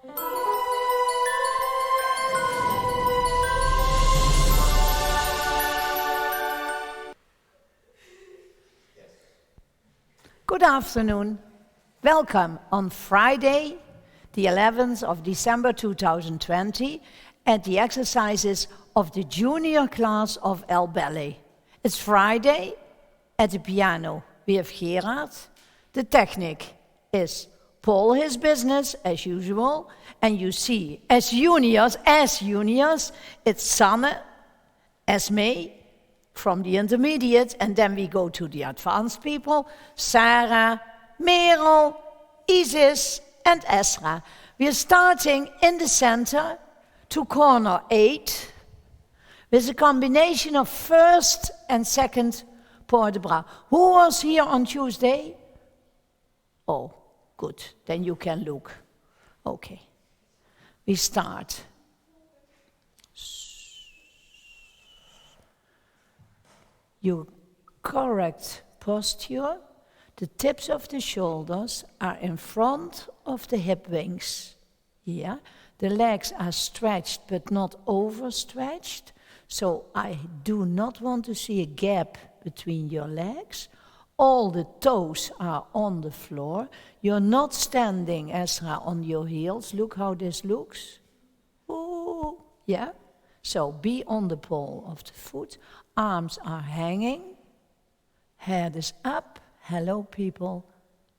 Good afternoon. Welcome on Friday, the 11th of December 2020, at the exercises of the junior class of LBallet. It's Friday. At the piano we have Gerard. The technique is Paul, his business as usual. And you see, as juniors, it's Sanne, Esme, from the intermediate, and then we go to the advanced people, Sarah, Merel, Isis, and Esra. We are starting in the center to corner 8, with a combination of first and second port de bras. Who was here on Tuesday? Oh, good, then you can look. Okay, we start. Your correct posture, the tips of the shoulders are in front of the hip wings. Yeah, the legs are stretched but not overstretched. So I do not want to see a gap between your legs. All the toes are on the floor. You're not standing, Esra, on your heels. Look how this looks. Ooh, yeah. So be on the ball of the foot. Arms are hanging. Head is up. Hello, people.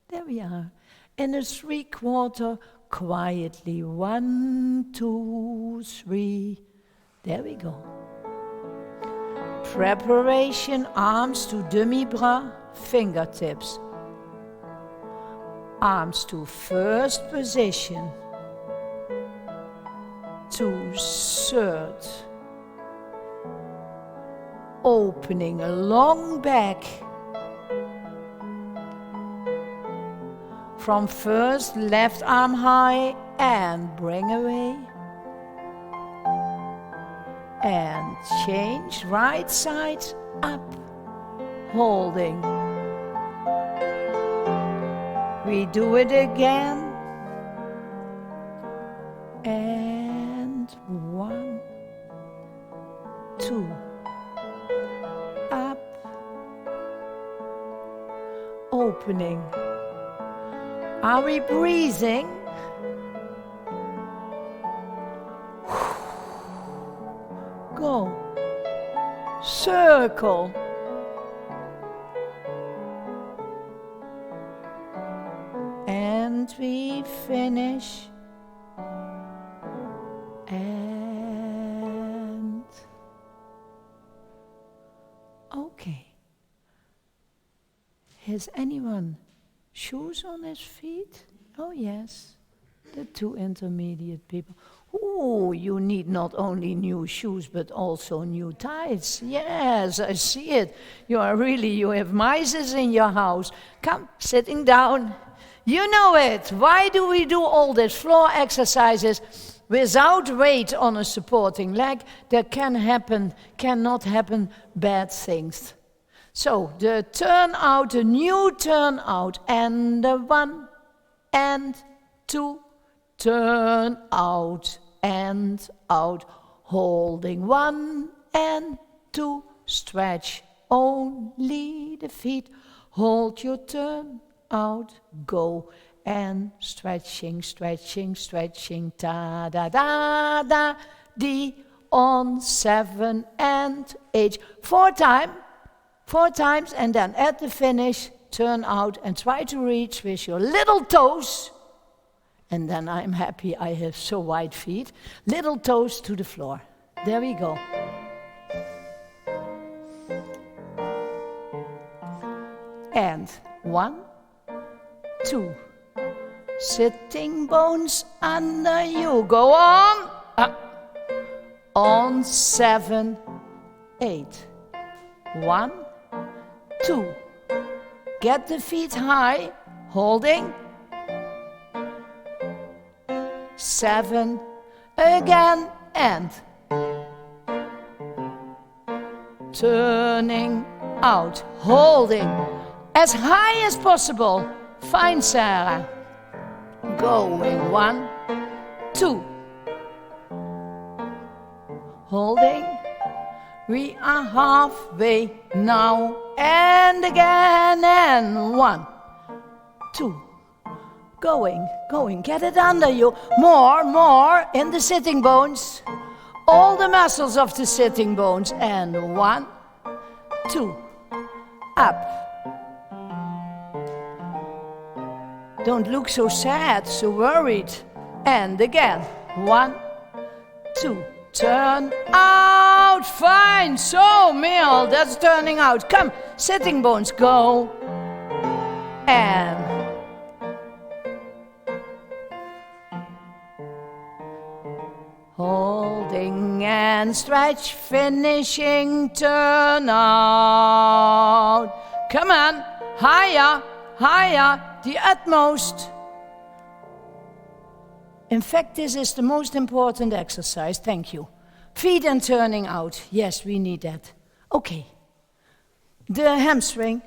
There we are. In a 3/4, quietly. 1, 2, 3. There we go. Preparation, arms to demi-bras, fingertips. Arms to first position. To third. Opening a long back. From first, left arm high and bring away. And change, right side up, holding. We do it again. And 1, 2, up, opening. Are we breathing? Go. Circle. And we finish. And okay. Has anyone shoes on his feet? Oh yes, the 2 intermediate people. Oh, you need not only new shoes, but also new ties. Yes, I see it. You have mice in your house. Come, sitting down. You know it. Why do we do all these floor exercises without weight on a supporting leg? There cannot happen bad things. So, the turnout, the new turnout, and the 1 and 2, turn out and out, holding 1 and 2, stretch only the feet, hold your turn out, go, and stretching, stretching, stretching, ta da da da, D on 7 and 8, 4 times, and then at the finish, turn out and try to reach with your little toes. And then I'm happy I have so wide feet. Little toes to the floor. There we go. And 1, 2. Sitting bones under you. Go on. On 7, 8. 1, 2. Get the feet high, holding. 7, again, and turning out, holding as high as possible. Fine, Sarah. Going 1, 2. Holding. We are halfway now and again, and 1, 2. Going, get it under you. More, in the sitting bones. All the muscles of the sitting bones, and 1, 2, up. Don't look so sad, so worried. And again, 1, 2. Turn out, fine, so Mel, that's turning out. Come, sitting bones, go. And holding and stretch, finishing, turn out. Come on, higher, the utmost. In fact, this is the most important exercise, thank you. Feet and turning out, yes, we need that. Okay, the hamstring.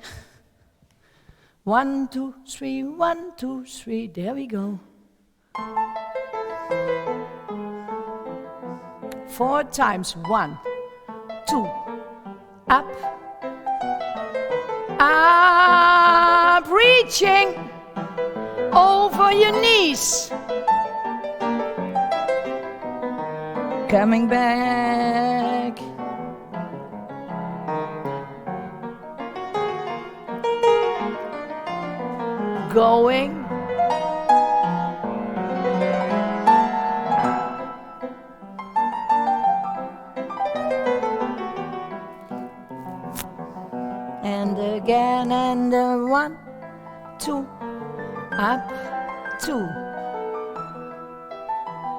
1, 2, 3, 1, 2, 3, there we go. 4 times, 1, 2, up, reaching over your knees. Coming back. Going. And again, and 1, 2, up, 2.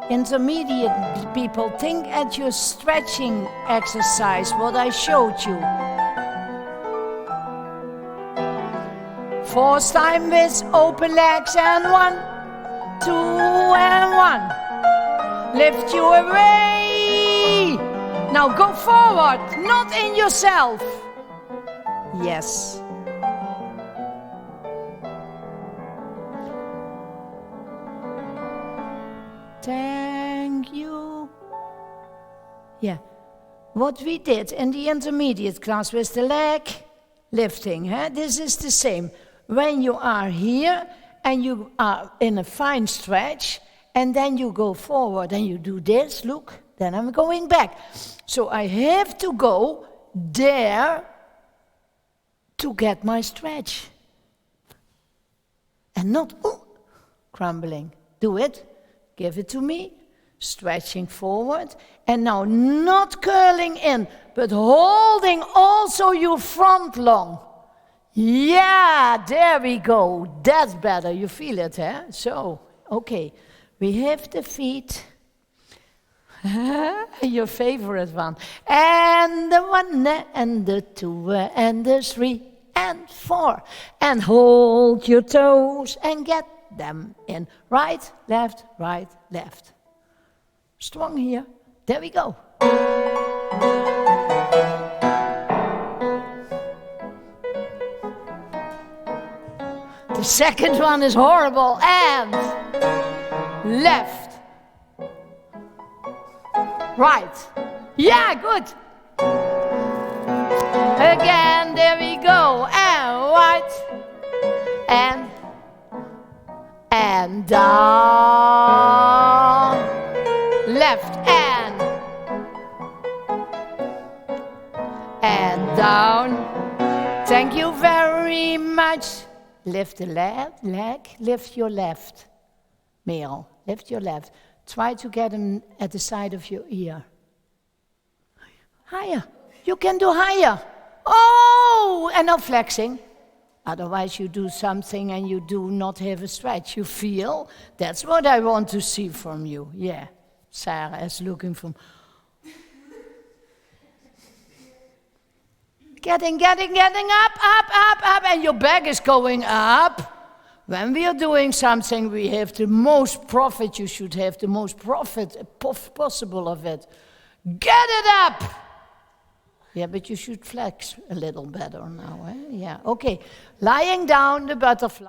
Intermediate people, think at your stretching exercise, what I showed you. 4th time with open legs, and 1, 2, and 1. Lift you away. Now go forward, not in yourself. Yes. Thank you. Yeah. What we did in the intermediate class with the leg lifting, this is the same. When you are here and you are in a fine stretch, and then you go forward and you do this, look, then I'm going back. So I have to go there to get my stretch. And not crumbling. Do it. Give it to me, stretching forward, and now not curling in, but holding also your front long. Yeah, there we go, that's better, you feel it, eh? So, okay, we have the feet, your favorite one, and the 1, and the 2, and the 3, and 4, and hold your toes and get them in. Right, left, right, left. Strong here. There we go. The second one is horrible. And left. Right. Yeah, good. Again, there we go. And right. And down, left, and down. Thank you very much. Lift the left leg, lift your left. Merel, lift your left. Try to get him at the side of your ear. Higher, you can do higher. Oh, and now flexing. Otherwise you do something and you do not have a stretch. You feel? That's what I want to see from you. Yeah, Sarah is looking from... Getting up, and your back is going up. When we are doing something, we have the most profit. You should have the most profit possible of it. Get it up! Yeah, but you should flex a little better now, eh? Yeah, okay. Lying down, the butterfly.